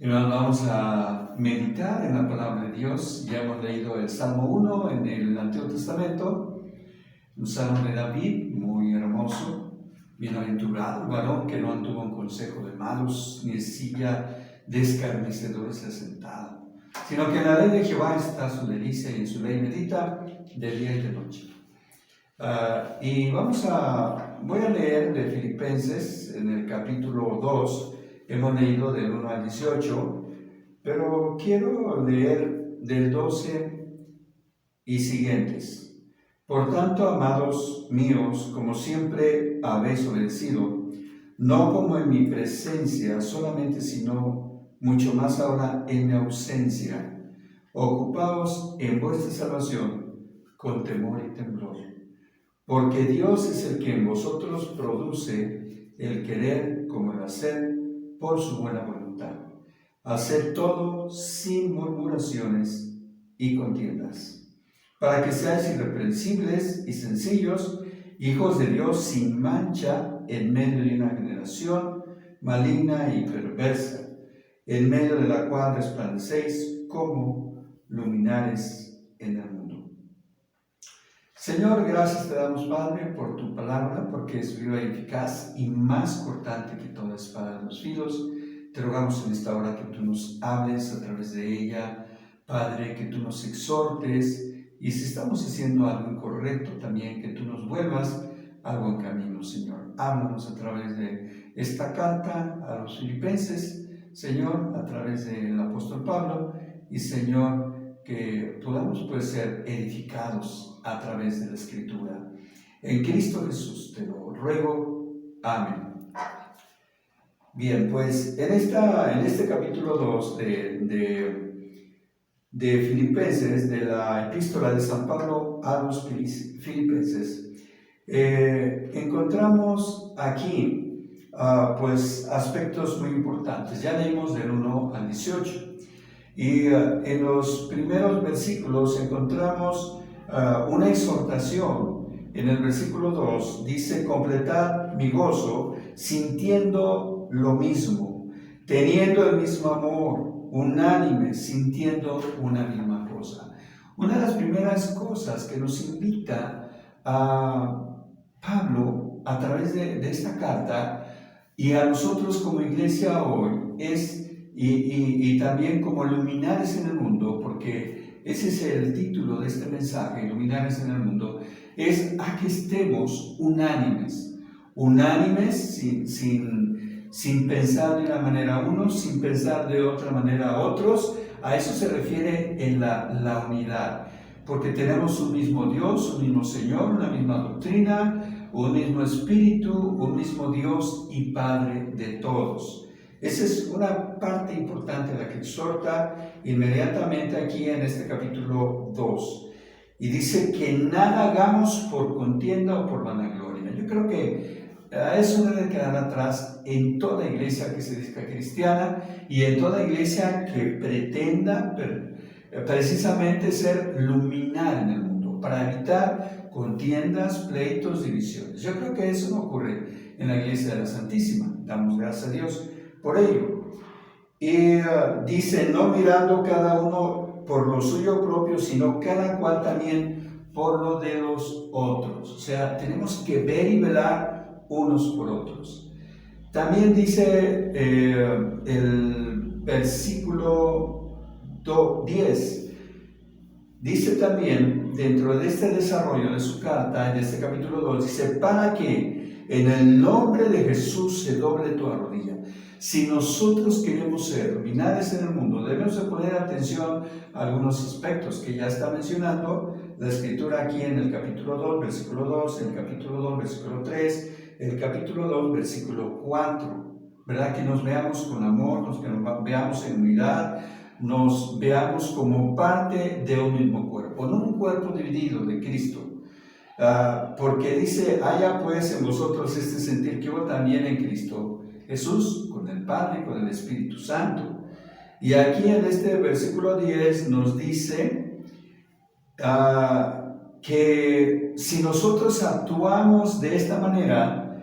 Y nos vamos a meditar en la palabra de Dios. Ya hemos leído el Salmo 1 en el Antiguo Testamento, un salmo de David muy hermoso. Bienaventurado el varón que no anduvo en consejo de malos, ni en silla de escarnecedores se ha sentado, sino que en la ley de Jehová está su delicia y en su ley medita de día y de noche. Voy a leer de Filipenses en el capítulo 2, hemos leído del 1 al 18, pero quiero leer del 12 y siguientes. Por tanto, amados míos, como siempre habéis obedecido, no como en mi presencia solamente, sino mucho más ahora en mi ausencia, ocupaos en vuestra salvación con temor y temblor. Porque Dios es el que en vosotros produce el querer como el hacer por su buena voluntad. Haced todo sin murmuraciones y contiendas, para que seáis irreprensibles y sencillos, hijos de Dios sin mancha en medio de una generación maligna y perversa, en medio de la cual resplandecéis como luminares en el mundo. Señor, gracias te damos, Padre, por tu palabra, porque es viva y eficaz y más cortante que toda espada de los filos. Te rogamos en esta hora que tú nos hables a través de ella, Padre, que tú nos exhortes, y si estamos haciendo algo incorrecto también, que tú nos vuelvas al buen camino, Señor. Háblanos a través de esta carta a los filipenses, Señor, a través del apóstol Pablo, y Señor, que podamos ser edificados a través de la Escritura. En Cristo Jesús te lo ruego. Amén. Bien, pues en este capítulo 2 de Filipenses, de la epístola de San Pablo a los Filipenses, encontramos aquí aspectos muy importantes. Ya leímos del 1 al 18. Y en los primeros versículos encontramos una exhortación. En el versículo 2 dice: completad mi gozo sintiendo lo mismo, teniendo el mismo amor, unánime, sintiendo una misma cosa. Una de las primeras cosas que nos invita a Pablo a través de esta carta y a nosotros como iglesia hoy es y también como luminares en el mundo, porque ese es el título de este mensaje, luminares en el mundo, es a que estemos unánimes sin pensar de una manera unos, sin pensar de otra manera otros. A eso se refiere en la unidad, porque tenemos un mismo Dios, un mismo Señor, una misma doctrina, un mismo Espíritu, un mismo Dios y Padre de todos. Esa es una parte importante la que exhorta inmediatamente aquí en este capítulo 2. Y dice que nada hagamos por contienda o por vanagloria. Yo creo que eso debe quedar atrás en toda iglesia que se diga cristiana y en toda iglesia que pretenda precisamente ser luminar en el mundo, para evitar contiendas, pleitos, divisiones. Yo creo que eso no ocurre en la iglesia de la Santísima. Damos gracias a Dios por ello. Y dice: no mirando cada uno por lo suyo propio, sino cada cual también por lo de los otros. O sea, tenemos que ver y velar unos por otros. También dice el versículo 10, dice también, dentro de este desarrollo de su carta, en este capítulo 2, dice: para que en el nombre de Jesús se doble toda rodilla. Si nosotros queremos ser luminares en el mundo, debemos de poner atención a algunos aspectos que ya está mencionando la Escritura aquí en el capítulo 2, versículo 2, en el capítulo 2, versículo 3, el capítulo 2, versículo 4, ¿verdad? Que nos veamos con amor, que nos veamos en unidad, nos veamos como parte de un mismo cuerpo, no un cuerpo dividido de Cristo. Porque dice: haya pues en vosotros este sentir que hubo también en Cristo Jesús, con el Padre y con el Espíritu Santo. Y aquí en este versículo 10 nos dice que si nosotros actuamos de esta manera,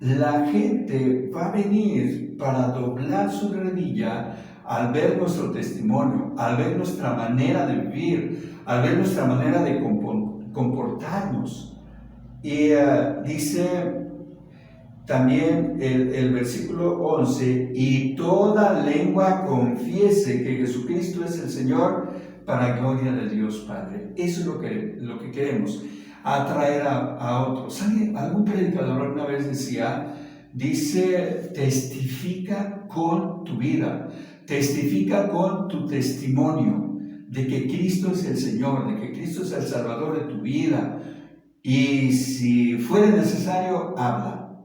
la gente va a venir para doblar su rodilla al ver nuestro testimonio, al ver nuestra manera de vivir, al ver nuestra manera de comportarnos. Y dice también el versículo 11, y toda lengua confiese que Jesucristo es el Señor, para gloria de Dios Padre. Eso es lo que queremos, atraer a otros. ¿Sabe? Algún predicador una vez dice, testifica con tu vida, testifica con tu testimonio de que Cristo es el Señor, de que Cristo es el Salvador de tu vida. Y si fuera necesario, habla.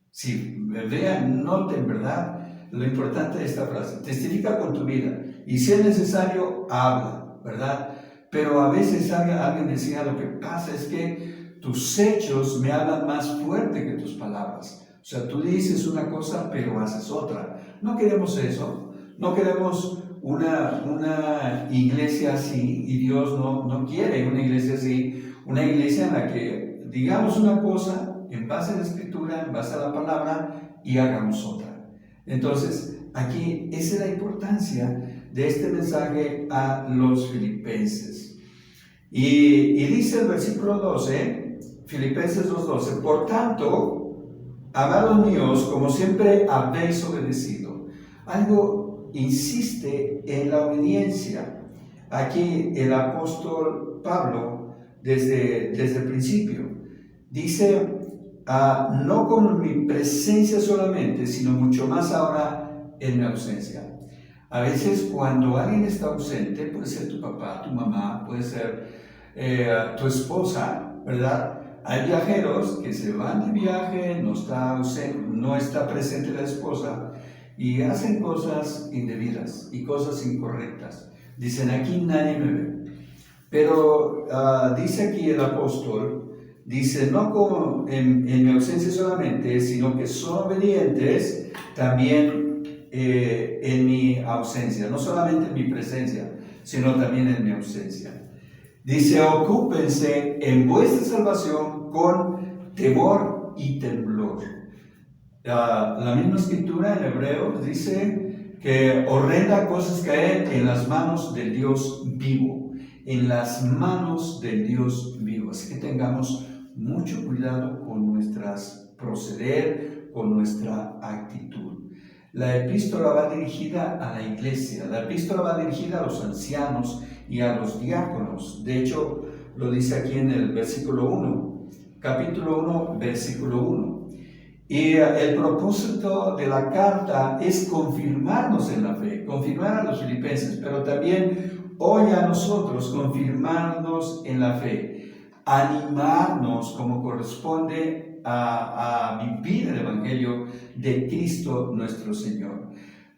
Si vean, noten, ¿verdad? Lo importante de esta frase, testifica con tu vida. Y si es necesario, habla, ¿verdad? Pero a veces alguien decía, lo que pasa es que tus hechos me hablan más fuerte que tus palabras. O sea, tú dices una cosa, pero haces otra. No queremos eso. No queremos una iglesia así, y Dios no quiere una iglesia así. Una iglesia en la que digamos una cosa en base a la Escritura, en base a la palabra, y hagamos otra. Entonces, aquí esa es la importancia de este mensaje a los filipenses. Y dice el versículo 12, Filipenses 2:12, por tanto, amados míos, como siempre habéis obedecido. Algo insiste en la obediencia. Aquí el apóstol Pablo, desde el principio, dice, no con mi presencia solamente, sino mucho más ahora en mi ausencia. A veces cuando alguien está ausente, puede ser tu papá, tu mamá, puede ser tu esposa, ¿verdad? Hay viajeros que se van de viaje, no está presente la esposa y hacen cosas indebidas y cosas incorrectas. Dicen, aquí nadie me ve. Pero dice aquí el apóstol, dice, no como en mi ausencia solamente, sino que son obedientes también en mi ausencia, no solamente en mi presencia, sino también en mi ausencia. Dice, ocúpense en vuestra salvación con temor y temblor. La misma escritura en Hebreos dice que horrenda cosas caer en las manos del Dios vivo, en las manos del Dios vivo. Así que tengamos mucho cuidado con nuestras proceder, con nuestra actitud. La epístola va dirigida a la iglesia, la epístola va dirigida a los ancianos y a los diáconos. De hecho, lo dice aquí en el versículo 1, capítulo 1, versículo 1. Y el propósito de la carta es confirmarnos en la fe, confirmar a los filipenses, pero también hoy a nosotros confirmarnos en la fe, animarnos como corresponde a vivir el Evangelio de Cristo nuestro Señor.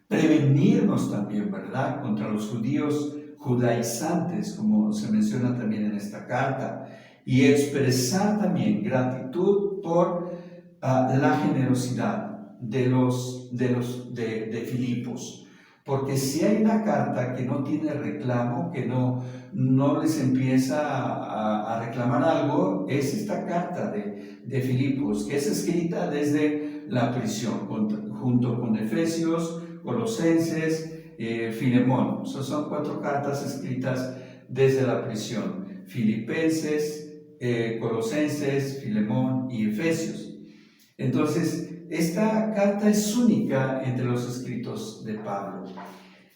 Prevenirnos también, ¿verdad?, contra los judíos judaizantes, como se menciona también en esta carta, y expresar también gratitud por la generosidad de Filipos. Porque si hay una carta que no tiene reclamo, que no les empieza a reclamar algo, es esta carta de Filipos, que es escrita desde la prisión, junto con Efesios, Colosenses, Filemón. O sea, son 4 cartas escritas desde la prisión: Filipenses, Colosenses, Filemón y Efesios. Entonces, esta carta es única entre los escritos de Pablo.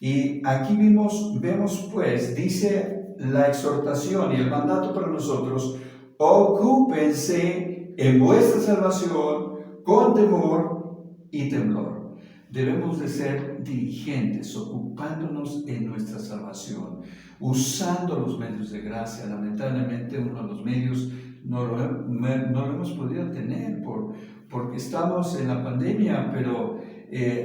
Y aquí vemos pues, dice la exhortación y el mandato para nosotros: ocúpense en vuestra salvación con temor y temblor. Debemos de ser diligentes, ocupándonos en nuestra salvación, usando los medios de gracia. Lamentablemente uno de los medios no lo hemos podido tener porque estamos en la pandemia, pero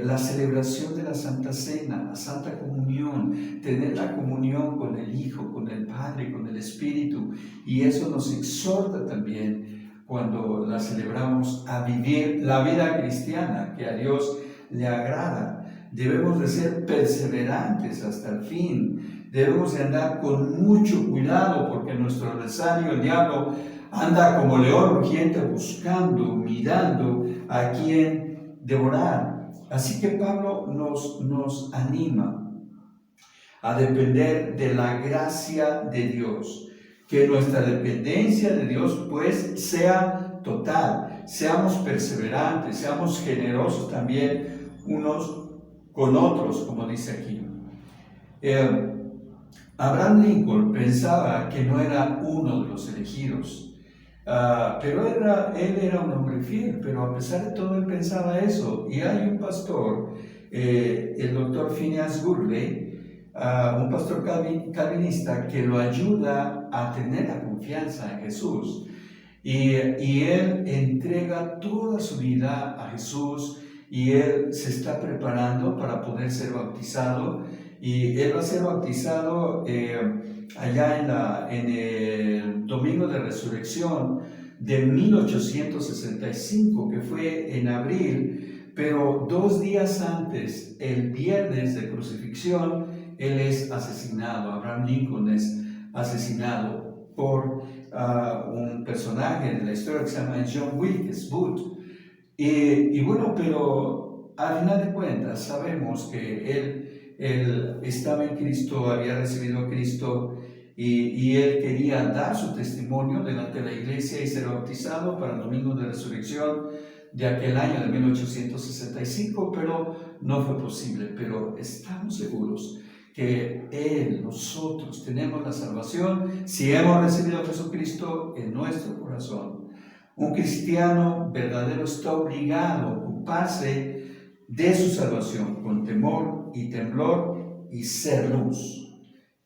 la celebración de la Santa Cena, la Santa Comunión, tener la comunión con el Hijo, con el Padre, con el Espíritu, y eso nos exhorta también cuando la celebramos a vivir la vida cristiana que a Dios le agrada. Debemos de ser perseverantes hasta el fin. Debemos de andar con mucho cuidado, porque nuestro adversario, el diablo, anda como león rugiente buscando, mirando a quien devorar. Así que Pablo nos anima a depender de la gracia de Dios. Que nuestra dependencia de Dios pues sea total, seamos perseverantes, seamos generosos también unos con otros, como dice aquí. Abraham Lincoln pensaba que no era uno de los elegidos, pero él era un hombre fiel, pero a pesar de todo él pensaba eso. Y hay un pastor, el doctor Phineas Gurley, un pastor calvinista, que lo ayuda a tener la confianza en Jesús. Y él entrega toda su vida a Jesús y él se está preparando para poder ser bautizado. Y él va a ser bautizado allá en el Domingo de Resurrección de 1865, que fue en abril, pero 2 días antes, el viernes de crucifixión, él es asesinado. Abraham Lincoln es asesinado por un personaje de la historia que se llama John Wilkes Booth. Y bueno, pero al final de cuentas sabemos que él estaba en Cristo, había recibido a Cristo y él quería dar su testimonio delante de la iglesia y ser bautizado para el Domingo de Resurrección de aquel año de 1865, pero no fue posible. Pero estamos seguros que nosotros tenemos la salvación si hemos recibido a Jesucristo en nuestro corazón. Un cristiano verdadero está obligado a ocuparse de su salvación con temor y temblor y ser luz.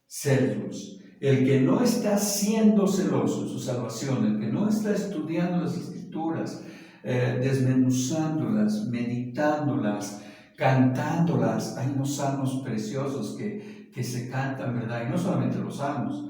Ser luz. El que no está siendo celoso en su salvación, el que no está estudiando las Escrituras, desmenuzándolas, meditándolas, cantándolas. Hay unos salmos preciosos que se cantan, ¿verdad? Y no solamente los salmos.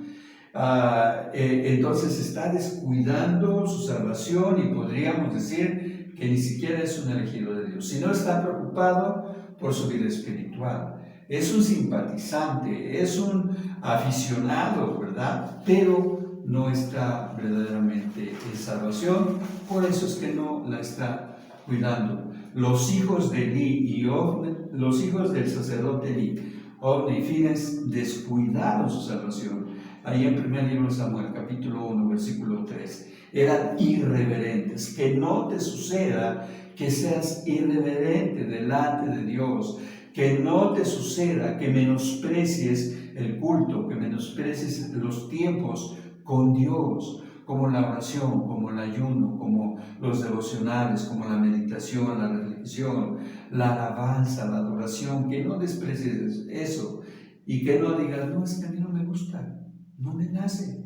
Entonces está descuidando su salvación y podríamos decir que ni siquiera es un elegido de Dios. Si no está preocupado por su vida espiritual, es un simpatizante, es un aficionado, ¿verdad? Pero no está verdaderamente en salvación, por eso es que no la está cuidando. Los hijos de Eli y Ofni, los hijos del sacerdote Eli, Ofni y Fines, descuidaron su salvación. Ahí en 1 libro de Samuel, capítulo 1, versículo 3, eran irreverentes. Que no te suceda que seas irreverente delante de Dios, que no te suceda que menosprecies el culto, que menosprecies los tiempos con Dios, como la oración, como el ayuno, como los devocionales, como la meditación, la reflexión, la alabanza, la adoración, que no desprecies eso y que no digas, no, es que a mí no me gusta, no me nace.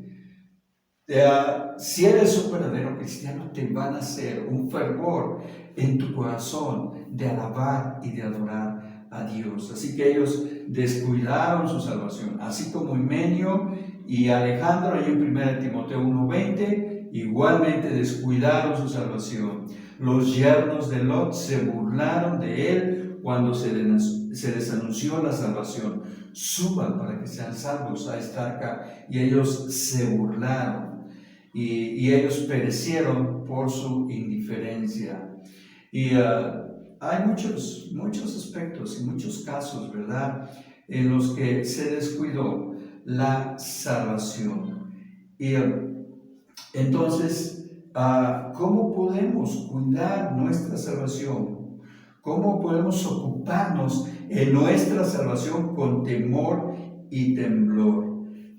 Si eres un verdadero cristiano, te van a hacer un fervor en tu corazón de alabar y de adorar a Dios. Así que ellos descuidaron su salvación, así como Himenio y Alejandro, ahí en 1 Timoteo 1:20, igualmente descuidaron su salvación. Los yernos de Lot se burlaron de él cuando se les anunció la salvación. Suban para que sean salvos a esta arca, y ellos se burlaron. Y ellos perecieron por su indiferencia. Y hay muchos aspectos y muchos casos, ¿verdad?, en los que se descuidó la salvación. Y entonces, ¿cómo podemos cuidar nuestra salvación? ¿Cómo podemos ocuparnos en nuestra salvación con temor y temblor?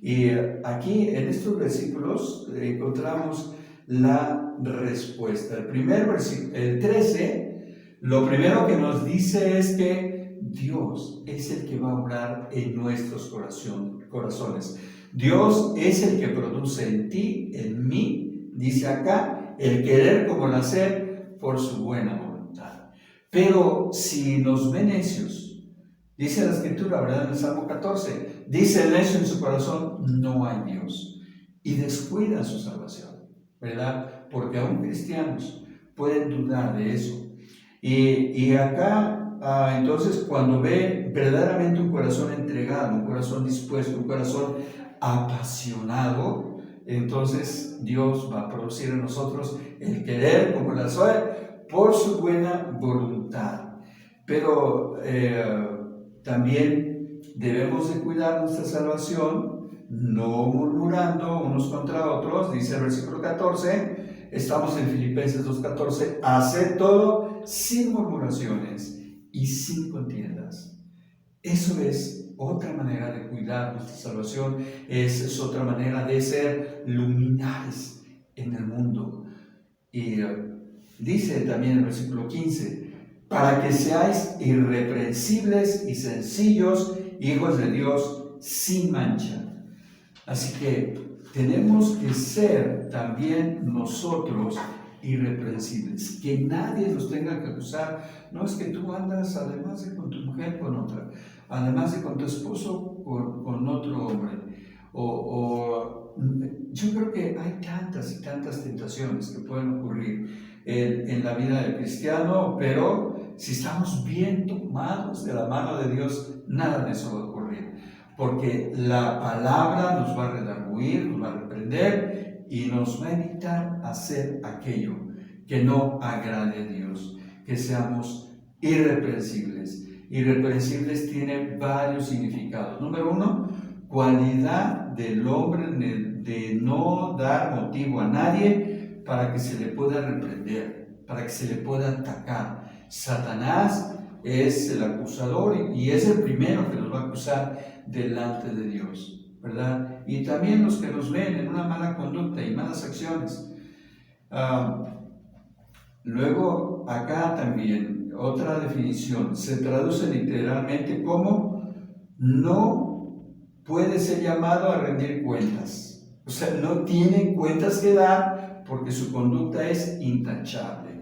Y aquí en estos versículos encontramos la respuesta. El primer versículo, el 13, lo primero que nos dice es que Dios es el que va a obrar en nuestros corazones. Dios es el que produce en ti, en mí, dice acá, el querer como el hacer por su buena voluntad. Pero si nos ven necios, dice la Escritura, ¿verdad? En el Salmo 14, dice el necio en su corazón, no hay Dios, y descuida su salvación, ¿verdad? Porque aún cristianos pueden dudar de eso. Y acá, entonces, cuando ve verdaderamente un corazón entregado, un corazón dispuesto, un corazón apasionado, entonces Dios va a producir en nosotros el querer como el hacer por su buena voluntad. Pero también debemos de cuidar nuestra salvación, no murmurando unos contra otros, dice el versículo 14, estamos en Filipenses 2:14, haced todo sin murmuraciones y sin contiendas. Eso es otra manera de cuidar nuestra salvación, es otra manera de ser luminares en el mundo. Y dice también el versículo 15, para que seáis irreprensibles y sencillos, hijos de Dios sin mancha. Así que tenemos que ser también nosotros irreprensibles, que nadie nos tenga que acusar. No es que tú andas, además de con tu mujer, con otra, además de con tu esposo, con otro hombre. Yo creo que hay tantas y tantas tentaciones que pueden ocurrir en la vida del cristiano, pero si estamos bien tomados de la mano de Dios, nada de eso va a ocurrir, porque la palabra nos va a redarguir, nos va a reprender y nos va a evitar hacer aquello que no agrade a Dios, que seamos irreprensibles. Irreprensibles tiene varios significados. Número uno, cualidad del hombre de no dar motivo a nadie para que se le pueda reprender, para que se le pueda atacar. Satanás es el acusador y es el primero que nos va a acusar delante de Dios, ¿verdad? Y también los que nos ven en una mala conducta y malas acciones. Luego, acá también, otra definición, se traduce literalmente como no puede ser llamado a rendir cuentas. O sea, no tiene cuentas que dar porque su conducta es intachable.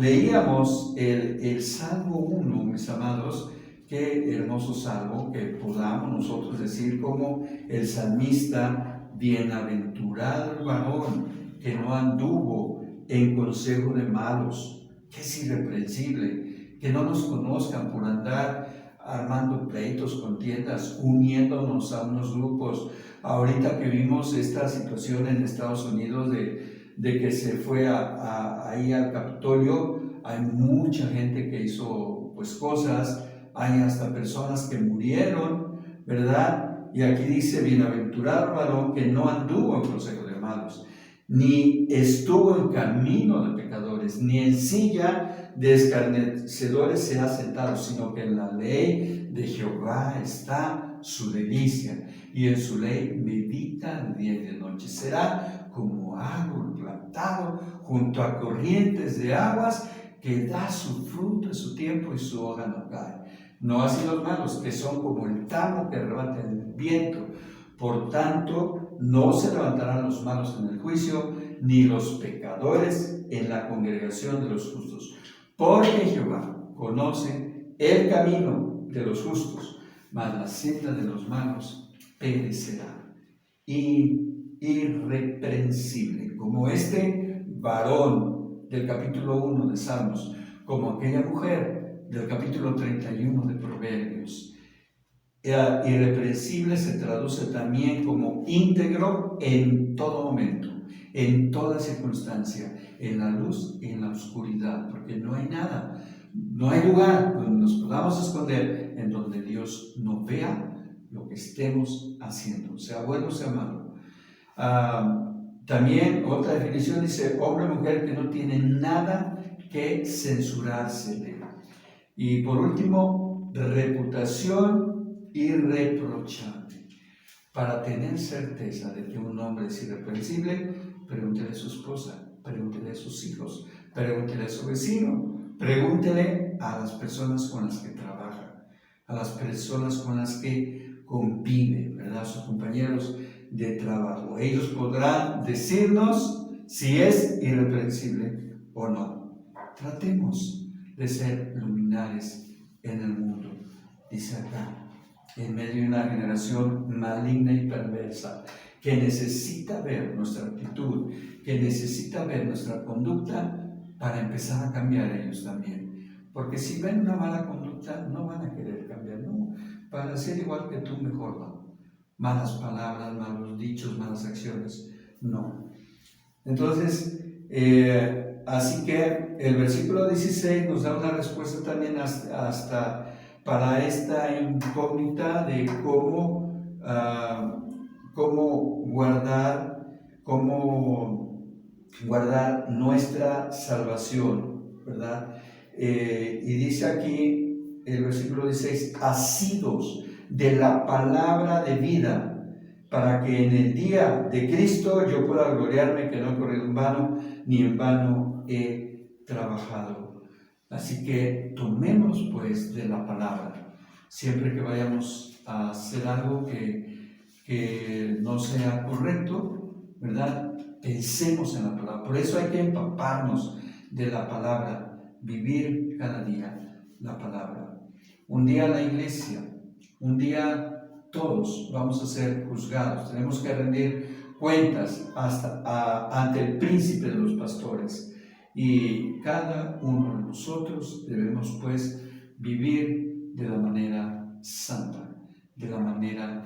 Leíamos el Salmo 1, mis amados, qué hermoso salmo que podamos nosotros decir como el salmista, bienaventurado el varón que no anduvo en consejo de malos, que es irreprensible, que no nos conozcan por andar armando pleitos, contiendas, uniéndonos a unos grupos. Ahorita que vimos esta situación en Estados Unidos de que se fue ahí al Capitolio, hay mucha gente que hizo pues cosas, hay hasta personas que murieron, ¿verdad? Y aquí dice, bienaventurado varón que no anduvo en consejo de malos, ni estuvo en camino de pecadores, ni en silla de escarnecedores se ha sentado, sino que en la ley de Jehová está su delicia, y en su ley medita de día y de noche. Será como árbol plantado junto a corrientes de aguas, que da su fruto en su tiempo y su hoja no cae. No así los malos, que son como el tamo que arrebata el viento. Por tanto, no se levantarán los malos en el juicio, ni los pecadores en la congregación de los justos. Porque Jehová conoce el camino de los justos, mas la senda de los malos perecerá. Irreprensible, como este varón del capítulo 1 de Salmos, como aquella mujer del capítulo 31 de Proverbios. Irreprensible se traduce también como íntegro en todo momento, en toda circunstancia, en la luz y en la oscuridad, porque no hay nada, no hay lugar donde nos podamos esconder en donde Dios no vea lo que estemos haciendo, sea bueno o sea malo. También otra definición dice, hombre o mujer que no tiene nada que censurársele. Y por último, reputación irreprochable. Para tener certeza de que un hombre es irreprensible, pregúntele a su esposa, pregúntele a sus hijos, pregúntele a su vecino, pregúntele a las personas con las que trabaja, a las personas con las que convive, ¿verdad? Sus compañeros de trabajo. Ellos podrán decirnos si es irreprensible o no. Tratemos de ser luminares en el mundo. Dice acá, en medio de una generación maligna y perversa, que necesita ver nuestra actitud, que necesita ver nuestra conducta para empezar a cambiar ellos también. Porque si ven una mala conducta, no van a querer cambiar, no, para ser igual que tú, mejor no. Malas palabras, malos dichos, malas acciones, no. Entonces, así que el versículo 16 nos da una respuesta también hasta para esta incógnita de cómo guardar nuestra salvación, ¿verdad? Y dice aquí, el versículo 16, asidos de la palabra de vida, para que en el día de Cristo yo pueda gloriarme que no he corrido en vano, ni en vano he trabajado. Así que tomemos pues de la palabra, siempre que vayamos a hacer algo que no sea correcto, ¿verdad? Pensemos en la palabra. Por eso hay que empaparnos de la palabra, vivir cada día la palabra. Un día la iglesia, un día todos vamos a ser juzgados, tenemos que rendir cuentas ante el príncipe de los pastores, y cada uno de nosotros debemos pues vivir de la manera santa, de la manera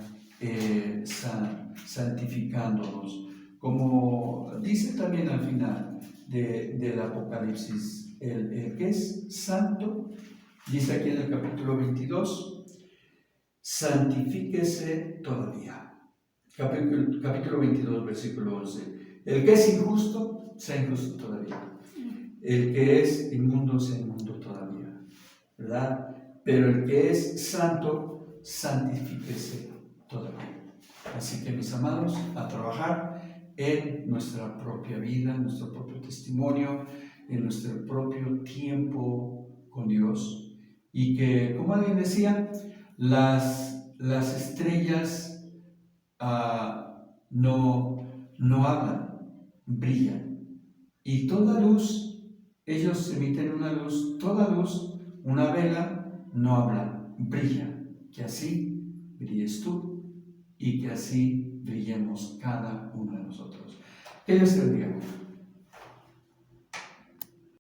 santificándonos, como dice también al final del Apocalipsis, el que es santo, dice aquí en el capítulo 22, santifíquese todavía. Capítulo 22, versículo 11. El que es injusto, sea injusto todavía. El que es inmundo, sea inmundo todavía, ¿verdad? Pero el que es santo, santifíquese todavía. Así que, mis amados, a trabajar en nuestra propia vida, en nuestro propio testimonio, en nuestro propio tiempo con Dios. Y que, como alguien decía, las estrellas no hablan, brillan. Y toda luz, ellos emiten una luz, toda luz, una vela, no habla, brilla. Que así brilles tú y que así brillemos cada uno de nosotros. Que Dios te bendiga.